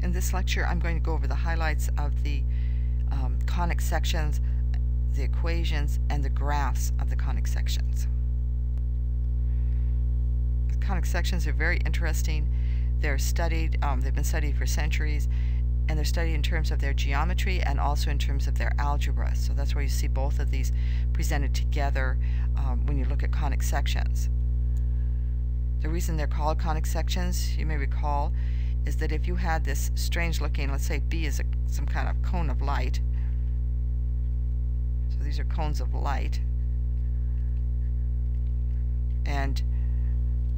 In this lecture, I'm going to go over the highlights of the conic sections, the equations, and the graphs of the conic sections. The conic sections are very interesting. They're studied, they've been studied for centuries, and they're studied in terms of their geometry and also in terms of their algebra. So that's where you see both of these presented together when you look at conic sections. The reason they're called conic sections, you may recall, is that if you had this strange looking, let's say B is some kind of cone of light. So these are cones of light. And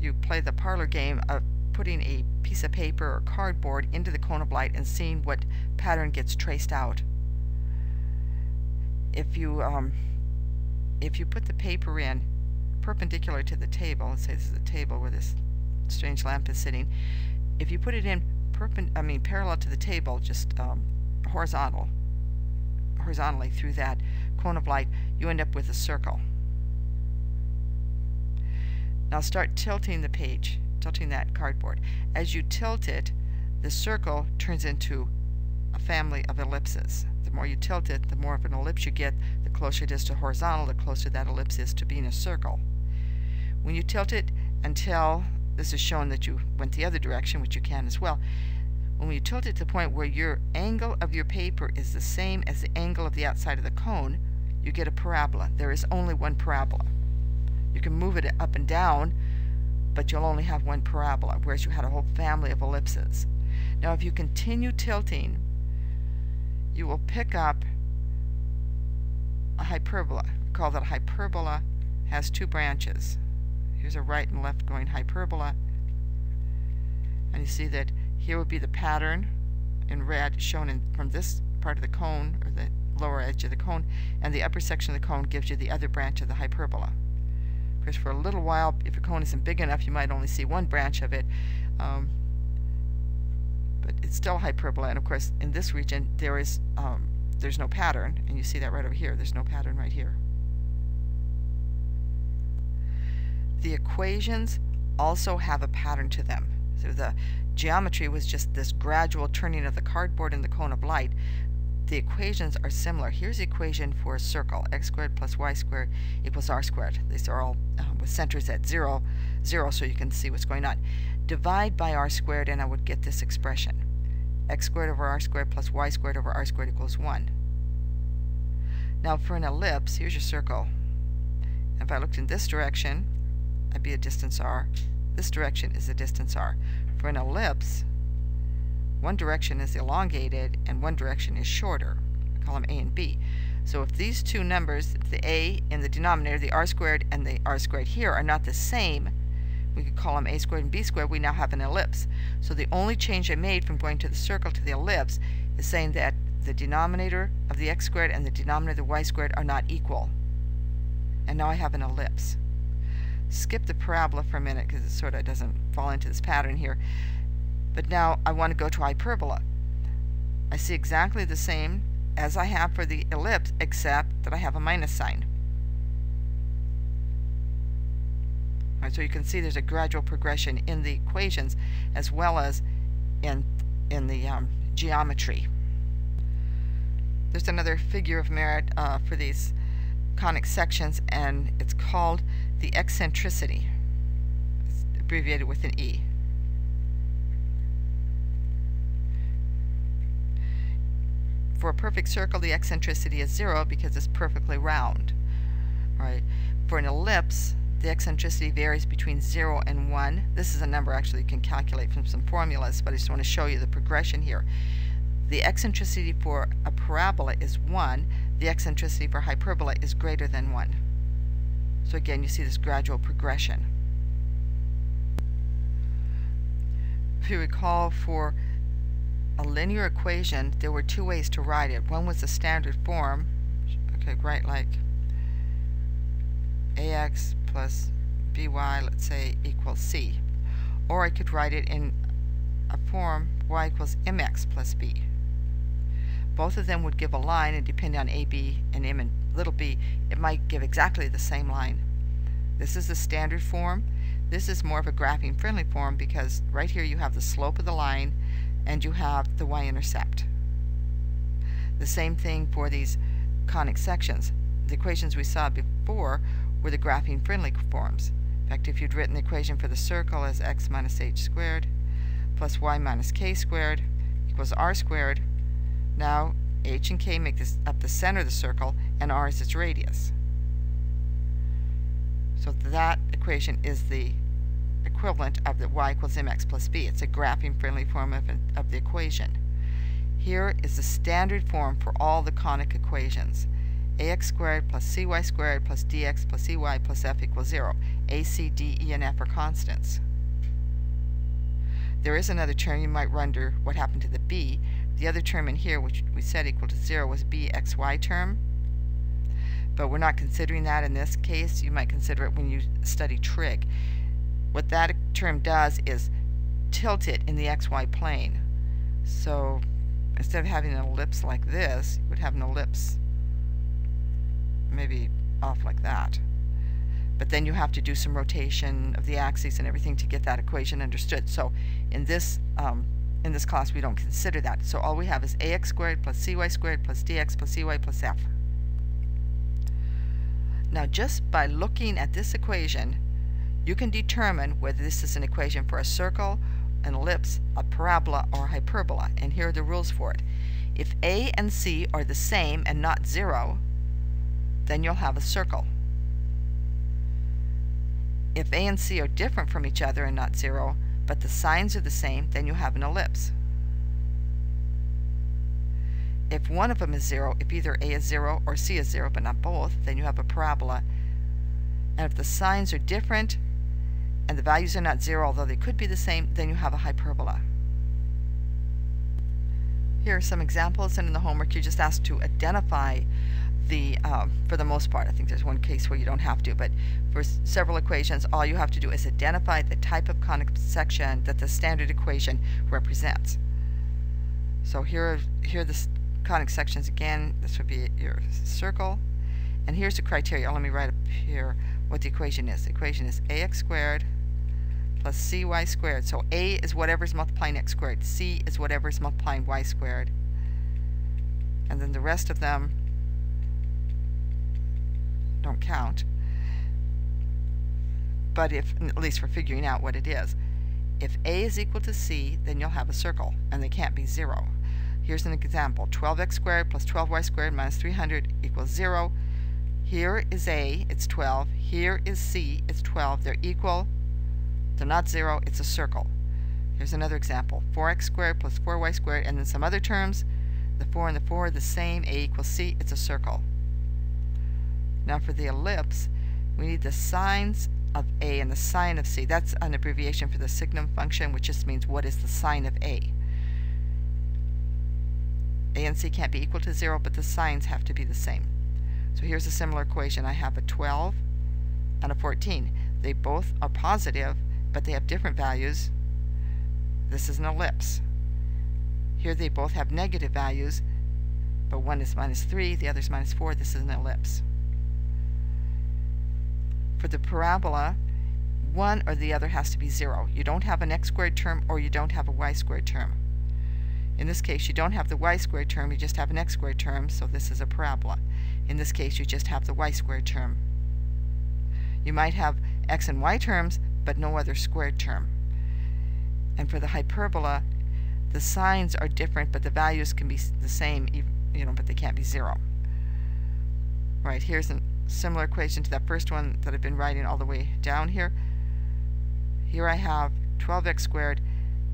you play the parlor game of putting a piece of paper or cardboard into the cone of light and seeing what pattern gets traced out. If you put the paper in perpendicular to the table, let's say this is the table where this strange lamp is sitting, if you put it in parallel to the table, just horizontally through that cone of light, you end up with a circle. Now start tilting the page, tilting that cardboard. As you tilt it, the circle turns into a family of ellipses. The more you tilt it, the more of an ellipse you get, the closer it is to horizontal, the closer that ellipse is to being a circle. When you tilt it until this is showing that you went the other direction, which you can as well. When you tilt it to the point where your angle of your paper is the same as the angle of the outside of the cone, you get a parabola. There is only one parabola. You can move it up and down, but you'll only have one parabola, whereas you had a whole family of ellipses. Now if you continue tilting, you will pick up a hyperbola. Recall that a hyperbola has two branches. Here's a right and left going hyperbola, and you see that here would be the pattern in red shown from this part of the cone, or the lower edge of the cone, and the upper section of the cone gives you the other branch of the hyperbola. Of course, for a little while, if your cone isn't big enough, you might only see one branch of it, but it's still hyperbola. And of course, in this region, there's no pattern, and you see that right over here. There's no pattern right here. The equations also have a pattern to them. So the geometry was just this gradual turning of the cardboard in the cone of light. The equations are similar. Here's the equation for a circle. X squared plus y squared equals r squared. These are all with centers at 0, 0, so you can see what's going on. Divide by r squared and I would get this expression. X squared over r squared plus y squared over r squared equals 1. Now for an ellipse, here's your circle. If I looked in this direction, I'd be a distance r. This direction is a distance r. For an ellipse, one direction is elongated and one direction is shorter. I call them a and b. So if these two numbers, the a in the denominator, the r squared and the r squared here, are not the same, we could call them a squared and b squared. We now have an ellipse. So the only change I made from going to the circle to the ellipse is saying that the denominator of the x squared and the denominator of the y squared are not equal. And now I have an ellipse. Skip the parabola for a minute because it sort of doesn't fall into this pattern here. But now I want to go to hyperbola. I see exactly the same as I have for the ellipse, except that I have a minus sign. All right, so you can see there's a gradual progression in the equations as well as in the geometry. There's another figure of merit for these conic sections, and it's called the eccentricity. It's abbreviated with an E. For a perfect circle, the eccentricity is 0 because it's perfectly round. Right? For an ellipse, the eccentricity varies between 0 and 1. This is a number actually you can calculate from some formulas, but I just want to show you the progression here. The eccentricity for a parabola is 1. The eccentricity for hyperbola is greater than 1. So again, you see this gradual progression. If you recall, for a linear equation, there were two ways to write it. One was the standard form. I could write like ax plus by, let's say, equals c. Or I could write it in a form y equals mx plus b. Both of them would give a line, and depending on ab and m and little b, it might give exactly the same line. This is the standard form. This is more of a graphing friendly form because right here you have the slope of the line and you have the y-intercept. The same thing for these conic sections. The equations we saw before were the graphing friendly forms. In fact, if you'd written the equation for the circle as x minus h squared plus y minus k squared equals r squared, now h and k make this up the center of the circle, and r is its radius. So that equation is the equivalent of the y equals mx plus b. It's a graphing friendly form of the equation. Here is the standard form for all the conic equations. ax squared plus cy squared plus dx plus ey plus f equals 0. A, c, d, e, and f are constants. There is another term you might wonder what happened to the b. The other term in here, which we said equal to 0, was bxy term. But we're not considering that in this case. You might consider it when you study trig. What that term does is tilt it in the xy plane. So instead of having an ellipse like this, you would have an ellipse maybe off like that. But then you have to do some rotation of the axes and everything to get that equation understood. So in this class we don't consider that. So all we have is ax squared plus cy squared plus dx plus ey plus f. Now just by looking at this equation, you can determine whether this is an equation for a circle, an ellipse, a parabola, or a hyperbola. And here are the rules for it. If a and c are the same and not 0, then you'll have a circle. If a and c are different from each other and not 0, but the signs are the same, then you have an ellipse. If one of them is 0, if either a is 0 or c is 0, but not both, then you have a parabola. And if the signs are different and the values are not 0, although they could be the same, then you have a hyperbola. Here are some examples, and in the homework you're just asked to identify the, for the most part, I think there's one case where you don't have to, but for several equations, all you have to do is identify the type of conic section that the standard equation represents. So here the conic sections again. This would be your circle, and here's the criteria. Let me write up here what the equation is. The equation is ax squared plus cy squared. So a is whatever is multiplying x squared, c is whatever is multiplying y squared, and then the rest of them don't count. But if, at least for figuring out what it is, if a is equal to c, then you'll have a circle, and they can't be 0. Here's an example. 12x squared plus 12y squared minus 300 equals 0. Here is a, it's 12. Here is c, it's 12. They're equal. They're not 0. It's a circle. Here's another example. 4x squared plus 4y squared, and then some other terms. The 4 and the 4 are the same. A equals c. It's a circle. Now for the ellipse, we need the signs of a and the sine of c. That's an abbreviation for the signum function, which just means what is the sine of a. A and c can't be equal to 0, but the signs have to be the same. So here's a similar equation. I have a 12 and a 14. They both are positive, but they have different values. This is an ellipse. Here they both have negative values, but one is minus 3, the other is minus 4. This is an ellipse. For the parabola, one or the other has to be 0. You don't have an x squared term or you don't have a y squared term. In this case, you don't have the y squared term, you just have an x squared term, so this is a parabola. In this case, you just have the y squared term. You might have x and y terms, but no other squared term. And for the hyperbola, the signs are different, but the values can be the same, but they can't be 0. Right, here's a similar equation to that first one that I've been writing all the way down here. Here I have 12x squared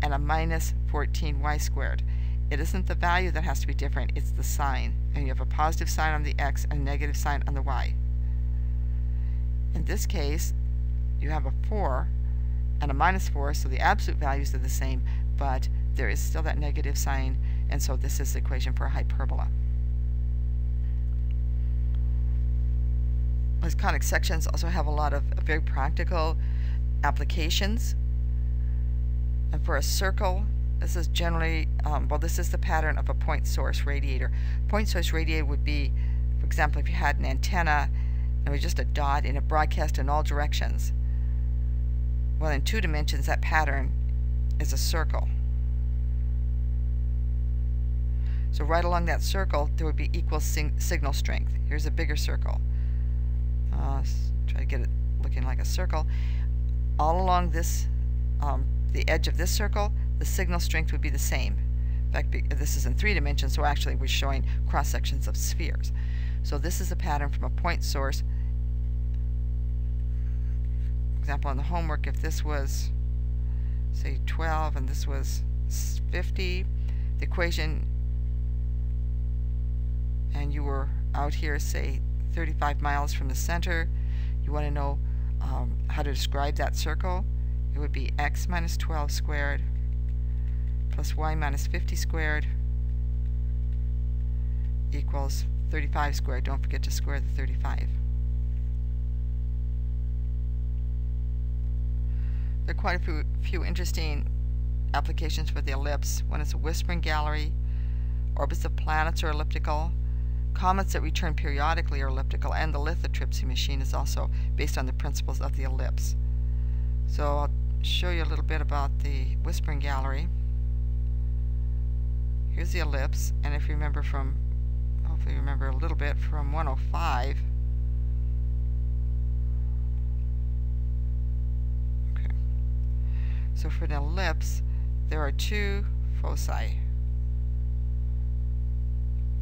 and a minus 14y squared. It isn't the value that has to be different, it's the sign. And you have a positive sign on the x and a negative sign on the y. In this case, you have a 4 and a minus 4, so the absolute values are the same, but there is still that negative sign, and so this is the equation for a hyperbola. These conic sections also have a lot of very practical applications. And for a circle, this is generally, this is the pattern of a point source radiator. Point source radiator would be, for example, if you had an antenna and it was just a dot and it broadcast in all directions. Well, in 2 dimensions, that pattern is a circle. So right along that circle, there would be equal signal strength. Here's a bigger circle. Try to get it looking like a circle. All along this, the edge of this circle, the signal strength would be the same. In fact, this is in 3 dimensions, so actually we're showing cross sections of spheres. So this is a pattern from a point source. For example, on the homework, if this was, say, 12 and this was 50, the equation, and you were out here, say, 35 miles from the center, you want to know how to describe that circle. It would be x minus 12 squared plus y minus 50 squared equals 35 squared. Don't forget to square the 35. There are quite a few interesting applications for the ellipse. When it's a whispering gallery, orbits of planets are elliptical, comets that return periodically are elliptical, and the lithotripsy machine is also based on the principles of the ellipse. So I'll show you a little bit about the whispering gallery. Here's the ellipse, and if you remember from, hopefully you remember a little bit from 105. Okay. So for an ellipse, there are 2 foci,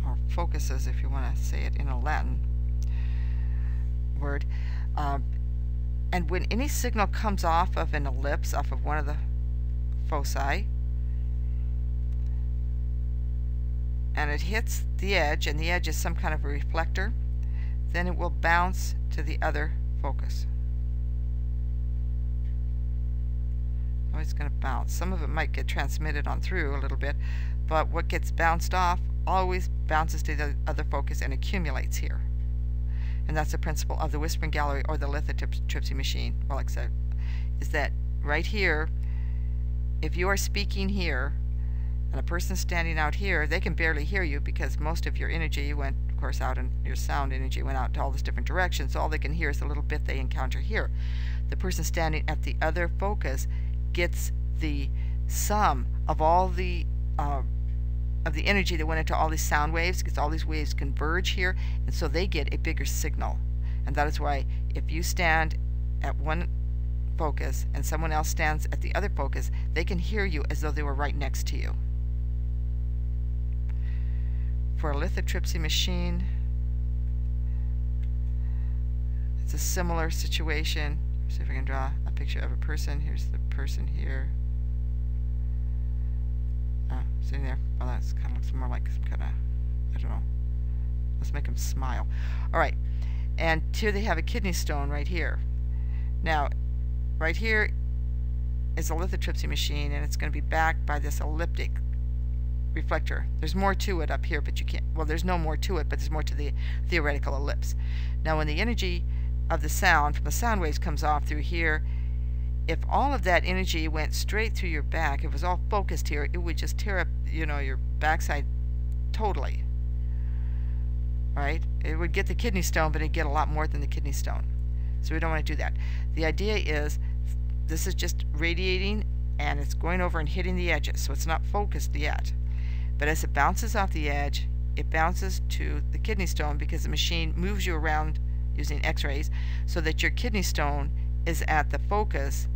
or focuses if you want to say it in a Latin word. And when any signal comes off of an ellipse, off of one of the foci, and it hits the edge, and the edge is some kind of a reflector, then it will bounce to the other focus. Oh, it's going to bounce. Some of it might get transmitted on through a little bit, but what gets bounced off always bounces to the other focus and accumulates here. And that's the principle of the whispering gallery or the lithotripsy machine. Well, like I said, is that right here, if you are speaking here and a person standing out here, they can barely hear you because most of your energy went, of course, out, and your sound energy went out to all these different directions. So all they can hear is the little bit they encounter here. The person standing at the other focus gets the sum of all the energy that went into all these sound waves, because all these waves converge here, and so they get a bigger signal. And that is why if you stand at one focus and someone else stands at the other focus, they can hear you as though they were right next to you. For a lithotripsy machine, it's a similar situation. See if I can draw a picture of a person. Here's the person here. Sitting there. Well, that's kind of looks more like some kind of, I don't know. Let's make them smile. All right. And here they have a kidney stone right here. Now, right here is a lithotripsy machine, and it's going to be backed by this elliptic reflector. There's more to it up here, but you can't, well, there's no more to it, but there's more to the theoretical ellipse. Now, when the energy of the sound from the sound waves comes off through here, if all of that energy went straight through your back, if it was all focused here, it would just tear up, you know, your backside totally. Right? It would get the kidney stone, but it'd get a lot more than the kidney stone. So we don't want to do that. The idea is this is just radiating, and it's going over and hitting the edges, so it's not focused yet. But as it bounces off the edge, it bounces to the kidney stone because the machine moves you around using x-rays so that your kidney stone is at the focus,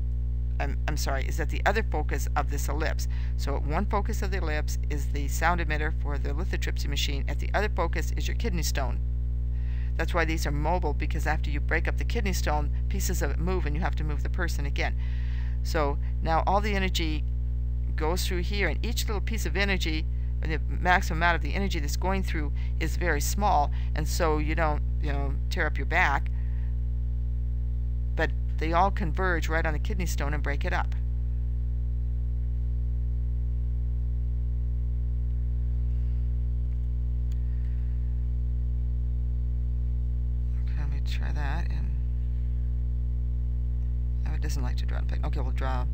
is at the other focus of this ellipse. So at one focus of the ellipse is the sound emitter for the lithotripsy machine. At the other focus is your kidney stone. That's why these are mobile, because after you break up the kidney stone, pieces of it move and you have to move the person again. So now all the energy goes through here, and each little piece of energy, the maximum amount of the energy that's going through, is very small, and so you don't, tear up your back, but they all converge right on the kidney stone and break it up. Okay, let me try that. And oh, it doesn't like to draw in paint. Okay, we'll draw.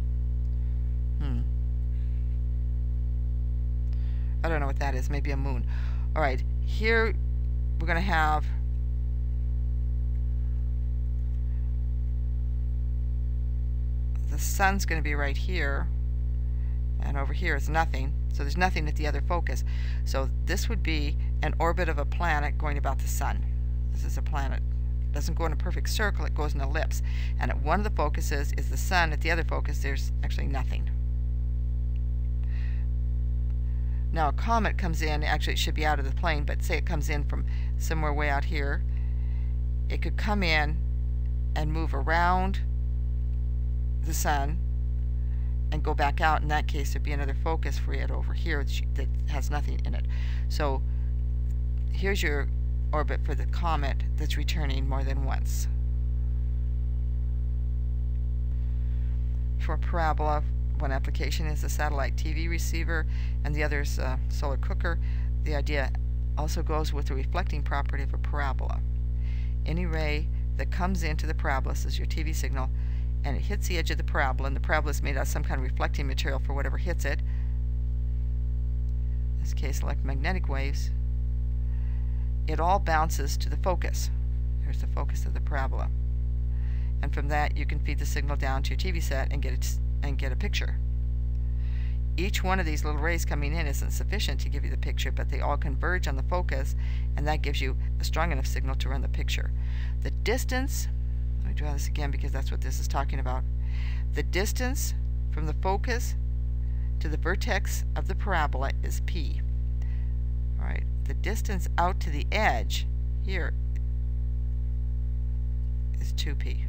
I don't know what that is. Maybe a moon. All right, here we're going to have the sun's going to be right here, and over here is nothing, so there's nothing at the other focus. So this would be an orbit of a planet going about the sun. This is a planet. It doesn't go in a perfect circle, it goes in an ellipse. And at one of the focuses is the sun, at the other focus there's actually nothing. Now a comet comes in, actually it should be out of the plane, but say it comes in from somewhere way out here. It could come in and move around the sun and go back out. In that case there'd be another focus for it over here that has nothing in it. So here's your orbit for the comet that's returning more than once. For parabola, one application is a satellite TV receiver and the other is a solar cooker. The idea also goes with the reflecting property of a parabola. Any ray that comes into the parabola, this is your TV signal, and it hits the edge of the parabola, and the parabola is made out of some kind of reflecting material for whatever hits it. In this case, electromagnetic waves. It all bounces to the focus. Here's the focus of the parabola. And from that you can feed the signal down to your TV set and get a picture. Each one of these little rays coming in isn't sufficient to give you the picture, but they all converge on the focus, and that gives you a strong enough signal to run the picture. The distance, let me draw this again because that's what this is talking about. The distance from the focus to the vertex of the parabola is p. Alright, the distance out to the edge here is 2p.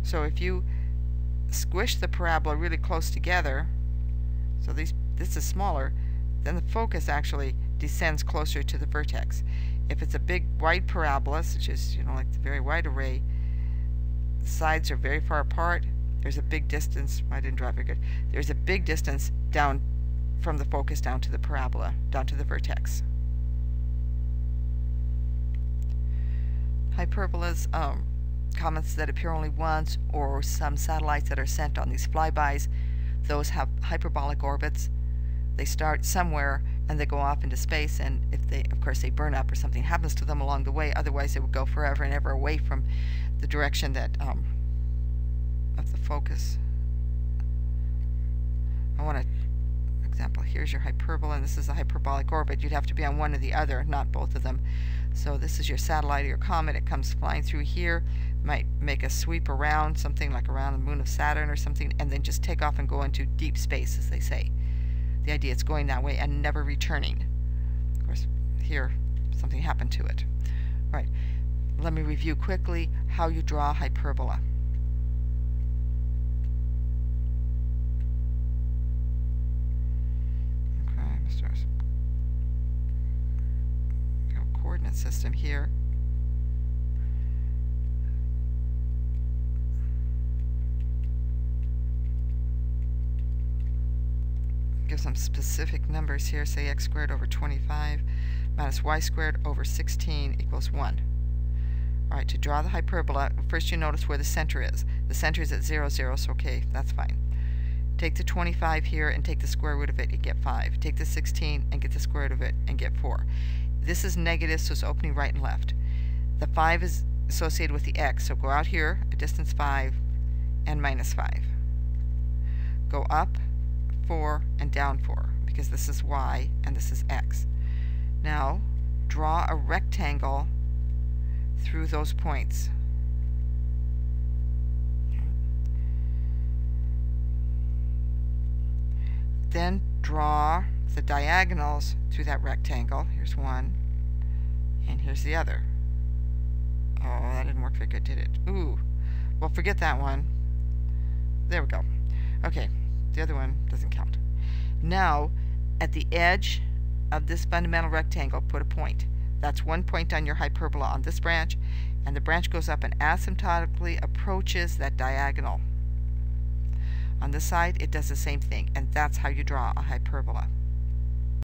So if you squish the parabola really close together, so this is smaller, then the focus actually descends closer to the vertex. If it's a big wide parabola, such as, like the very wide array, the sides are very far apart, there's a big distance, I didn't draw very good, there's a big distance down from the focus down to the parabola, down to the vertex. Hyperbolas, comets that appear only once, or some satellites that are sent on these flybys, those have hyperbolic orbits. They start somewhere and they go off into space, and if they, of course, they burn up or something happens to them along the way, otherwise they would go forever and ever away from the direction that of the focus. I want to example, here's your hyperbola, and this is a hyperbolic orbit. You'd have to be on one or the other, not both of them. So this is your satellite or your comet. It comes flying through here, might make a sweep around, something like around the moon of Saturn or something, and then just take off and go into deep space, as they say. The idea is going that way and never returning. Of course, here something happened to it. All right, let me review quickly how you draw hyperbola. Coordinate system here. Give some specific numbers here, say x squared over 25 minus y squared over 16 equals 1. Alright, to draw the hyperbola, first you notice where the center is. The center is at 0, 0, so okay, that's fine. Take the 25 here and take the square root of it, you get 5. Take the 16 and get the square root of it and get 4. This is negative, so it's opening right and left. The 5 is associated with the x, so go out here, a distance 5, and minus 5. Go up 4 and down 4, because this is y and this is x. Now, draw a rectangle through those points. Then draw the diagonals through that rectangle. Here's one, and here's the other. Oh, that didn't work very good, did it? Ooh, well, forget that one. There we go. Okay, the other one doesn't count. Now, at the edge of this fundamental rectangle, put a point. That's one point on your hyperbola on this branch, and the branch goes up and asymptotically approaches that diagonal. On this side, it does the same thing, and that's how you draw a hyperbola.